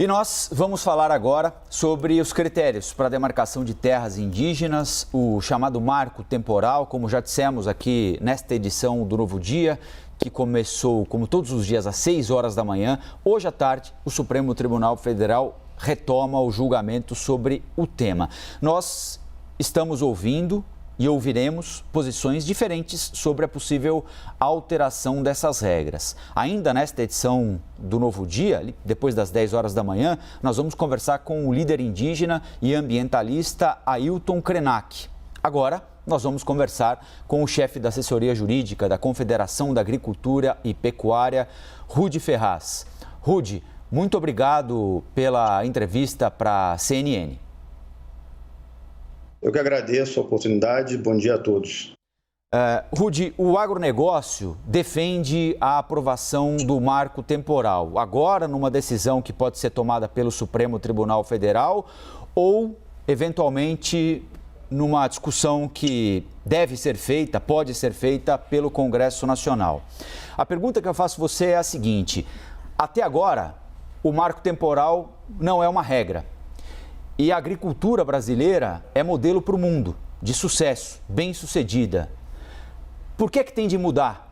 E nós vamos falar agora sobre os critérios para a demarcação de terras indígenas, o chamado marco temporal, como já dissemos aqui nesta edição do Novo Dia, que começou, como todos os dias, às 6 horas da manhã. Hoje à tarde, o Supremo Tribunal Federal retoma o julgamento sobre o tema. Nós estamos ouvindo e ouviremos posições diferentes sobre a possível alteração dessas regras. Ainda nesta edição do Novo Dia, depois das 10 horas da manhã, nós vamos conversar com o líder indígena e ambientalista Ailton Krenak. Agora, nós vamos conversar com o chefe da assessoria jurídica da Confederação da Agricultura e Pecuária, Rudy Ferraz. Rudy, muito obrigado pela entrevista para a CNN. Eu que agradeço a oportunidade. Bom dia a todos. Rudy, o agronegócio defende a aprovação do marco temporal, agora numa decisão que pode ser tomada pelo Supremo Tribunal Federal ou, eventualmente, numa discussão que deve ser feita, pode ser feita pelo Congresso Nacional. A pergunta que eu faço a você é a seguinte: até agora, o marco temporal não é uma regra. E a agricultura brasileira é modelo para o mundo, de sucesso, bem-sucedida. Por que tem de mudar?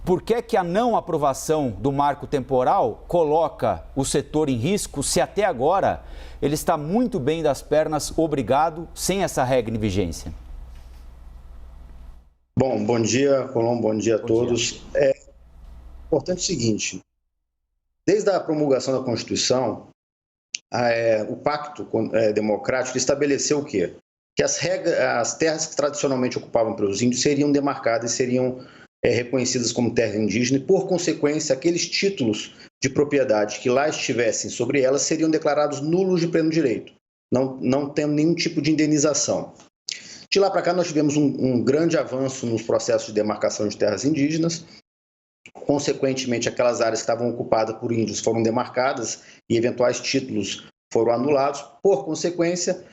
Por que a não aprovação do marco temporal coloca o setor em risco, se até agora ele está muito bem das pernas, obrigado, sem essa regra em vigência? Bom dia, Colombo, bom dia a todos. É importante o seguinte: desde a promulgação da Constituição, o Pacto Democrático estabeleceu o quê? Que as terras que tradicionalmente ocupavam pelos índios seriam demarcadas e seriam reconhecidas como terra indígena e, por consequência, aqueles títulos de propriedade que lá estivessem sobre elas seriam declarados nulos de pleno direito, não tendo nenhum tipo de indenização. De lá para cá, nós tivemos um grande avanço nos processos de demarcação de terras indígenas. Consequentemente, aquelas áreas que estavam ocupadas por índios foram demarcadas e eventuais títulos foram anulados. Por consequência,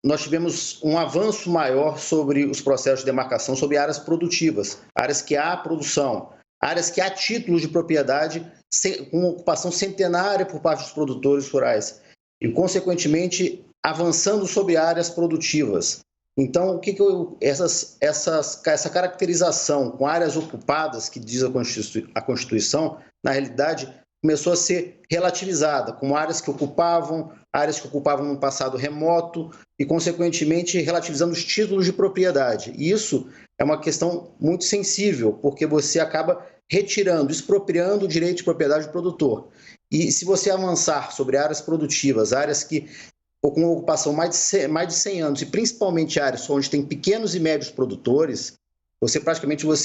nós tivemos um avanço maior sobre os processos de demarcação sobre áreas produtivas, áreas que há produção, áreas que há títulos de propriedade com ocupação centenária por parte dos produtores rurais e, consequentemente, avançando sobre áreas produtivas. Então, essa caracterização com áreas ocupadas, que diz a Constituição, na realidade, começou a ser relativizada, como áreas que ocupavam num passado remoto e, consequentemente, relativizando os títulos de propriedade. E isso é uma questão muito sensível, porque você acaba retirando, expropriando o direito de propriedade do produtor. E se você avançar sobre áreas produtivas, áreas que com uma ocupação mais de 100 anos, e principalmente áreas onde tem pequenos e médios produtores, você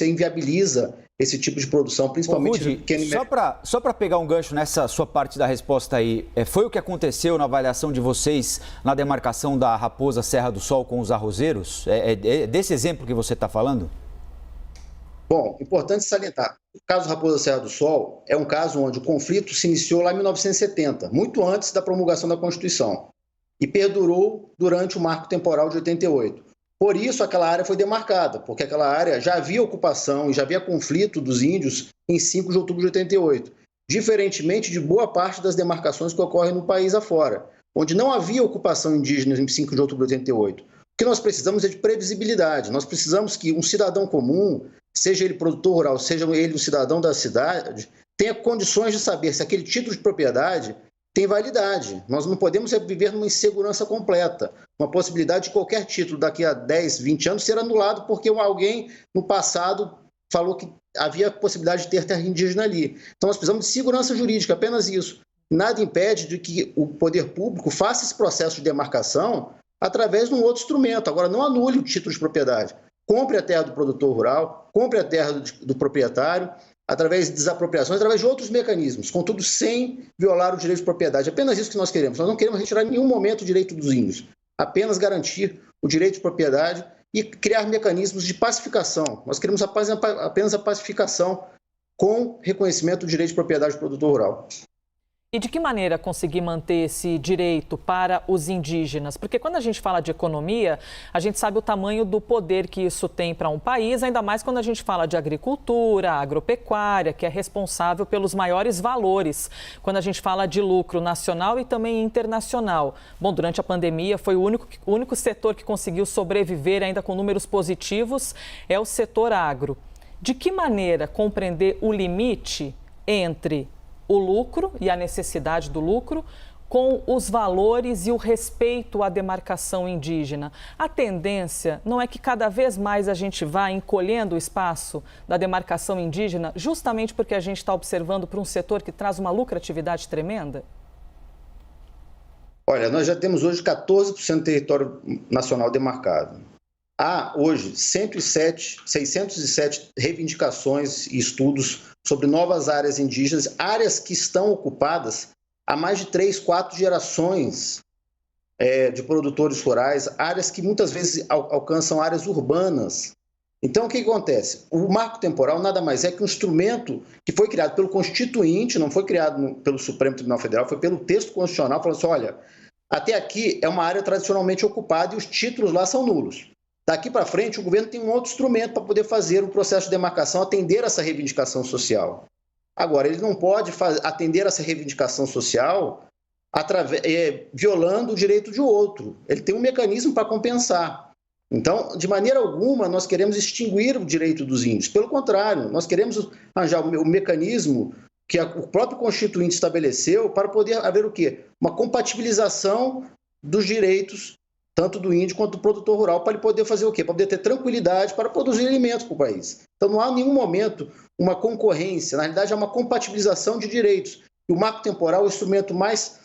inviabiliza esse tipo de produção, principalmente Rudy, pequeno e médio. Só para pegar um gancho nessa sua parte da resposta aí, foi o que aconteceu na avaliação de vocês na demarcação da Raposa Serra do Sol com os arrozeiros? É desse exemplo que você está falando? Bom, importante salientar, o caso Raposa Serra do Sol é um caso onde o conflito se iniciou lá em 1970, muito antes da promulgação da Constituição, e perdurou durante o marco temporal de 88. Por isso, aquela área foi demarcada, porque aquela área já havia ocupação e já havia conflito dos índios em 5 de outubro de 88, diferentemente de boa parte das demarcações que ocorrem no país afora, onde não havia ocupação indígena em 5 de outubro de 88. O que nós precisamos é de previsibilidade, nós precisamos que um cidadão comum, seja ele produtor rural, seja ele um cidadão da cidade, tenha condições de saber se aquele título de propriedade tem validade. Nós não podemos viver numa insegurança completa, uma possibilidade de qualquer título daqui a 10, 20 anos ser anulado porque alguém no passado falou que havia possibilidade de ter terra indígena ali. Então nós precisamos de segurança jurídica, apenas isso. Nada impede de que o poder público faça esse processo de demarcação através de um outro instrumento. Agora, não anule o título de propriedade. Compre a terra do produtor rural, compre a terra do proprietário, através de desapropriações, através de outros mecanismos, contudo sem violar o direito de propriedade. Apenas isso que nós queremos. Nós não queremos retirar em nenhum momento o direito dos índios, apenas garantir o direito de propriedade e criar mecanismos de pacificação. Nós queremos apenas a pacificação com reconhecimento do direito de propriedade do produtor rural. E de que maneira conseguir manter esse direito para os indígenas? Porque quando a gente fala de economia, a gente sabe o tamanho do poder que isso tem para um país, ainda mais quando a gente fala de agricultura, agropecuária, que é responsável pelos maiores valores, quando a gente fala de lucro nacional e também internacional. Bom, durante a pandemia foi o único setor que conseguiu sobreviver ainda com números positivos, é o setor agro. De que maneira compreender o limite entre o lucro e a necessidade do lucro com os valores e o respeito à demarcação indígena? A tendência não é que cada vez mais a gente vá encolhendo o espaço da demarcação indígena, justamente porque a gente está observando para um setor que traz uma lucratividade tremenda? Olha, nós já temos hoje 14% do território nacional demarcado. Há hoje 607 reivindicações e estudos sobre novas áreas indígenas, áreas que estão ocupadas há mais de 3, 4 gerações de produtores rurais, áreas que muitas vezes alcançam áreas urbanas. Então, o que acontece? O marco temporal nada mais é que um instrumento que foi criado pelo Constituinte, não foi criado pelo Supremo Tribunal Federal, foi pelo texto constitucional, falando assim, olha, até aqui é uma área tradicionalmente ocupada e os títulos lá são nulos. Daqui para frente, o governo tem um outro instrumento para poder fazer o processo de demarcação, atender essa reivindicação social. Agora, ele não pode atender essa reivindicação social violando o direito de outro. Ele tem um mecanismo para compensar. Então, de maneira alguma, nós queremos extinguir o direito dos índios. Pelo contrário, nós queremos arranjar o mecanismo que o próprio Constituinte estabeleceu para poder haver o quê? Uma compatibilização dos direitos tanto do índio quanto do produtor rural, para ele poder fazer o quê? Para poder ter tranquilidade para produzir alimentos para o país. Então não há em nenhum momento uma concorrência, na realidade é uma compatibilização de direitos. E o marco temporal é o instrumento mais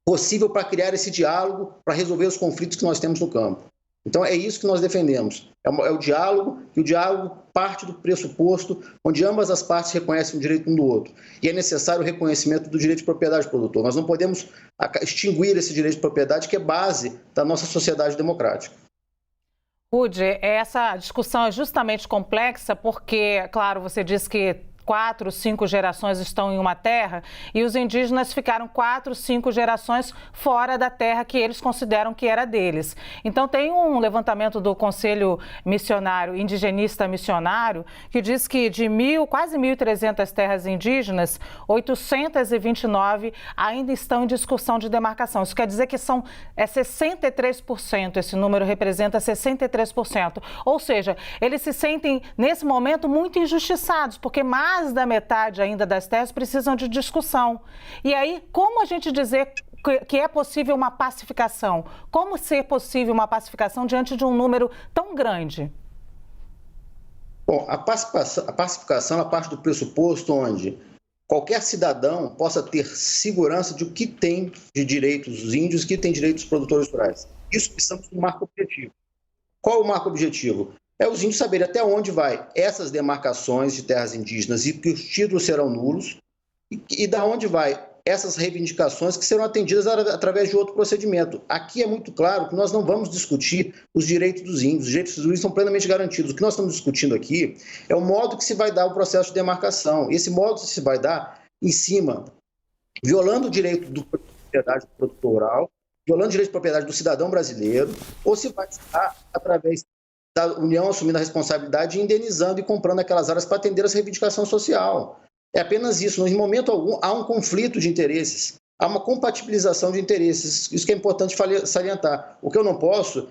possível para criar esse diálogo, para resolver os conflitos que nós temos no campo. Então é isso que nós defendemos, é o diálogo, e o diálogo parte do pressuposto onde ambas as partes reconhecem o direito um do outro. E é necessário o reconhecimento do direito de propriedade do produtor. Nós não podemos extinguir esse direito de propriedade que é base da nossa sociedade democrática. Rude, essa discussão é justamente complexa porque, claro, você disse que 4, 5 gerações estão em uma terra e os indígenas ficaram 4, 5 gerações fora da terra que eles consideram que era deles. Então tem um levantamento do Conselho Missionário, Indigenista Missionário, que diz que de quase 1.300 terras indígenas, 829 ainda estão em discussão de demarcação. Isso quer dizer que são 63%, esse número representa 63%. Ou seja, eles se sentem nesse momento muito injustiçados, porque mais da metade ainda das terras precisam de discussão. E aí, como a gente dizer que é possível uma pacificação? Como ser possível uma pacificação diante de um número tão grande? Bom, a pacificação é parte do pressuposto onde qualquer cidadão possa ter segurança de o que tem de direitos os índios, o que tem direitos os produtores rurais. Isso precisamos de um marco objetivo. Qual é o marco objetivo? É os índios saberem até onde vai essas demarcações de terras indígenas e que os títulos serão nulos e da onde vai essas reivindicações que serão atendidas através de outro procedimento. Aqui é muito claro que nós não vamos discutir os direitos dos índios. Os direitos dos índios são plenamente garantidos. O que nós estamos discutindo aqui é o modo que se vai dar o processo de demarcação. E esse modo se vai dar em cima, violando o direito de propriedade do produtor rural, violando o direito de propriedade do cidadão brasileiro, ou se vai estar através da União assumindo a responsabilidade e indenizando e comprando aquelas áreas para atender essa reivindicação social. É apenas isso. Em momento algum, há um conflito de interesses, há uma compatibilização de interesses. Isso que é importante salientar. O que eu não posso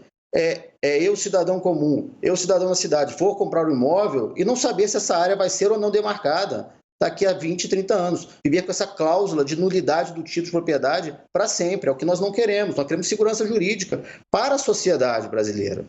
eu, cidadão comum, eu, cidadão da cidade, for comprar um imóvel e não saber se essa área vai ser ou não demarcada daqui a 20, 30 anos. Viver com essa cláusula de nulidade do título de propriedade para sempre. É o que nós não queremos. Nós queremos segurança jurídica para a sociedade brasileira.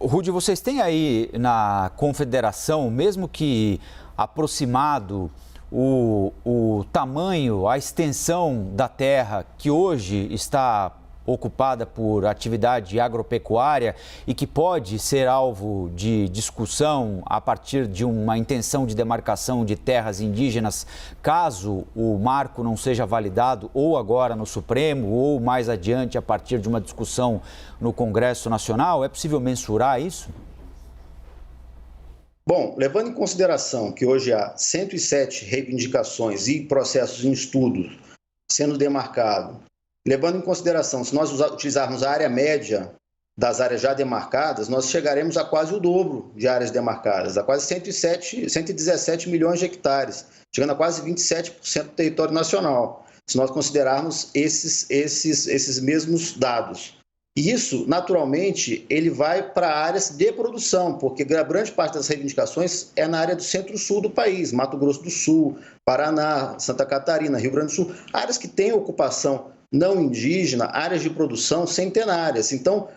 Rude, vocês têm aí na Confederação, mesmo que aproximado, o tamanho, a extensão da terra que hoje está ocupada por atividade agropecuária e que pode ser alvo de discussão a partir de uma intenção de demarcação de terras indígenas, caso o marco não seja validado ou agora no Supremo ou mais adiante a partir de uma discussão no Congresso Nacional? É possível mensurar isso? Bom, levando em consideração que hoje há 107 reivindicações e processos em estudo sendo demarcado, levando em consideração, se nós utilizarmos a área média das áreas já demarcadas, nós chegaremos a quase o dobro de áreas demarcadas, a quase 117 milhões de hectares, chegando a quase 27% do território nacional, se nós considerarmos esses mesmos dados. E isso, naturalmente, ele vai para áreas de produção, porque a grande parte das reivindicações é na área do centro-sul do país, Mato Grosso do Sul, Paraná, Santa Catarina, Rio Grande do Sul, áreas que têm ocupação não indígena, áreas de produção centenárias. Então,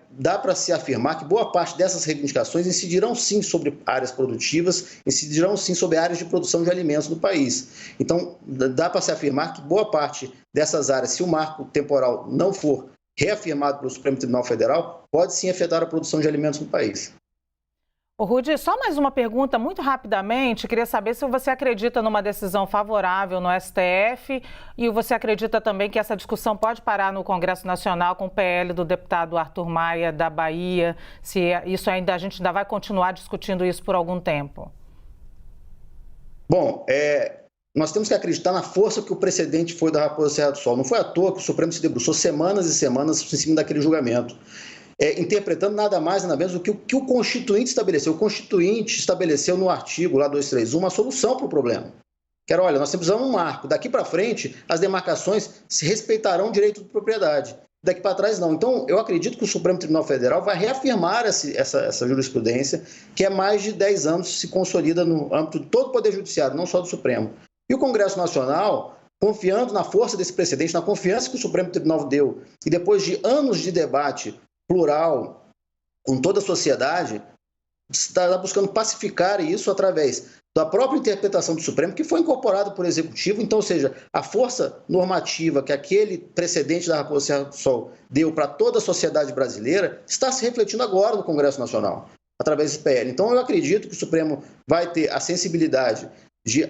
dá para se afirmar que boa parte dessas reivindicações incidirão sim sobre áreas produtivas, incidirão sim sobre áreas de produção de alimentos no país. Então, dá para se afirmar que boa parte dessas áreas, se o marco temporal não for reafirmado pelo Supremo Tribunal Federal, pode sim afetar a produção de alimentos no país. Ô, Rudi, só mais uma pergunta, muito rapidamente. Queria saber se você acredita numa decisão favorável no STF e você acredita também que essa discussão pode parar no Congresso Nacional com o PL do deputado Arthur Maia, da Bahia, se isso ainda, a gente ainda vai continuar discutindo isso por algum tempo. Bom, nós temos que acreditar na força que o precedente foi da Raposa Serra do Sol. Não foi à toa que o Supremo se debruçou semanas e semanas em cima daquele julgamento. Interpretando nada mais nada menos do que o que o Constituinte estabeleceu. O Constituinte estabeleceu no artigo lá 231 uma solução para o problema. Que era, olha, nós precisamos de um marco. Daqui para frente, as demarcações se respeitarão o direito de propriedade. Daqui para trás, não. Então, eu acredito que o Supremo Tribunal Federal vai reafirmar essa jurisprudência, que há mais de 10 anos se consolida no âmbito de todo o Poder Judiciário, não só do Supremo. E o Congresso Nacional, confiando na força desse precedente, na confiança que o Supremo Tribunal deu, e depois de anos de debate plural com toda a sociedade, está buscando pacificar isso através da própria interpretação do Supremo, que foi incorporada por Executivo. Então, ou seja, a força normativa que aquele precedente da Raposa Serra do Sol deu para toda a sociedade brasileira está se refletindo agora no Congresso Nacional, através desse PL. Então, eu acredito que o Supremo vai ter a sensibilidade de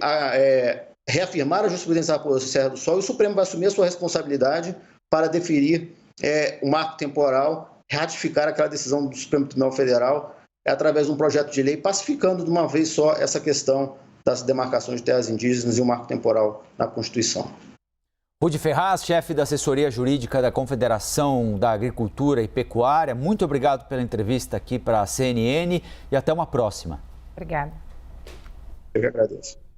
reafirmar a jurisprudência da Raposa Serra do Sol, e o Supremo vai assumir a sua responsabilidade para deferir o marco temporal, ratificar aquela decisão do Supremo Tribunal Federal através de um projeto de lei, pacificando de uma vez só essa questão das demarcações de terras indígenas e o marco temporal na Constituição. Rudi Ferraz, chefe da assessoria jurídica da Confederação da Agricultura e Pecuária, muito obrigado pela entrevista aqui para a CNN e até uma próxima. Obrigada. Eu que agradeço.